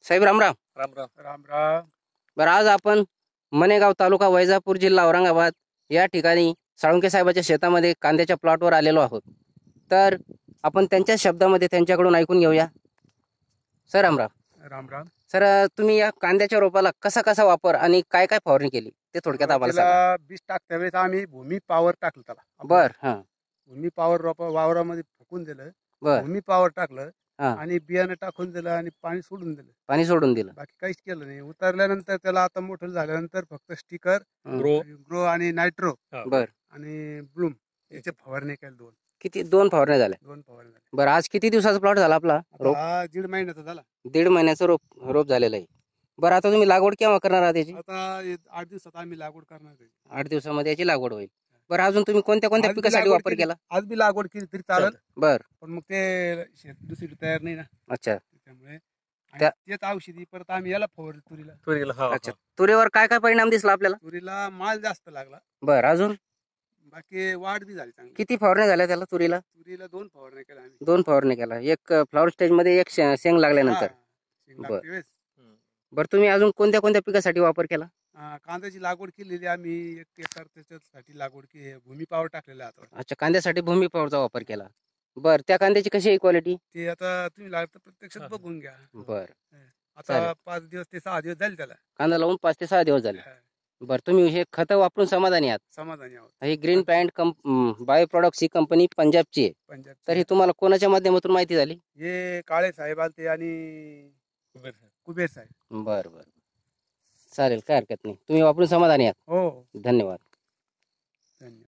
साहेब राम राम. राम राम. राम राम. बरं, आज आपण मनेगाव तालुका वैजापूर जिल्हा औरंगाबाद या ठिकाणी साळुंखे साहेबाच्या शेतामध्ये कांद्याच्या प्लॉटवर आलेलो आहोत. तर आपण त्यांच्या शब्दामध्ये त्यांच्याकडून ऐकून घेऊया. सर राम राम. राम राम. सर, तुम्ही या कांद्याच्या रोपाला कसा कसा वापर आणि काय काय फवारणी केली ते थोडक्यात आम्हाला सांगा. त्याला बीज टाकत्या वेळेस आम्ही भूमी पॉवर टाकलं त्याला. बर. हा. भूमी पॉवर रोप वावरामध्ये फुकून दिलं. बर. भूमी पॉवर टाकलं हा. आणि बियाणं टाकून दिलं आणि पाणी सोडून दिलं. पाणी सोडून दिलं. बाकी काहीच केलं नाही. उतरल्यानंतर त्याला आता मोठं झाल्यानंतर फक्त स्टिकर, ग्रो आणि नायट्रो बर आणि ब्लूम याचे फवारणी केल्या. किती? 2 फवारण्या झाल्या. 2 फवारणी झाल्या. बरं, आज किती दिवसाचा प्लॉट झाला आपला? रोप हा 1.5 महिन्याचा झाला. 1.5 महिन्याचं रोप झालेलं आहे. बरं, आता तुम्ही लागवड केव्हा करणार आहात याची? आता 8 दिवसात आम्ही लागवड करणार आहे. 8 दिवसामध्ये याची लागवड होईल. बरं, अजून तुम्ही कोणत्या कोणत्या पिकासाठी वापर केला? आज बी लागवड केली तरी चालेल. बर. पण मग ते शेत दुसरी तयार नाही ना. अच्छा. त्यामुळे तेच औषधी परत आम्ही याला फवारली तुरीला. अच्छा, तुरीवर काय काय परिणाम दिसला आपल्याला? तुरीला माल जास्त लागला. बर. अजून बाकी वाढ बी झाली चांगली. किती फवारण्या झाल्या त्याला तुरीला? तुरीला 2 फवारण्या केल्या आम्ही. 2 फवारण्या केला. एक फ्लॉवर स्टेज मध्ये, एक शेंग लागल्यानंतर. बरं, तुम्ही अजून कोणत्या कोणत्या पिकासाठी वापर केला? कांद्याची लागवड केलेली आम्ही 1 एकर त्याच्यासाठी लागवड केली. भूमी पॉवर टाकलेला आता. अच्छा, कांद्यासाठी भूमी पॉवरचा वापर केला. बर, त्या कांद्याची कशी आहे क्वालिटी? ते आता तुम्ही लागतं प्रत्यक्षात बघून घ्या. बर. आता 5 दिवस ते 6 दिवस झाले त्याला. कांदा लावून 5 ते 6 दिवस झाले. बरं, तुम्ही हे खतं वापरून समाधानी आहात? समाधानी आहोत. ही ग्रीन पॅन्ट बायो प्रोडक्ट्स ही कंपनी पंजाबची आहे. तर ही तुम्हाला कोणाच्या माध्यमातून माहिती झाली? हे काळे साहेब आलते आणि कुबेर साहेब. बर बर, चालेल, काय हरकत नाही. तुम्ही वापरून समाधानी आहात? हो. धन्यवाद. धन्यवाद.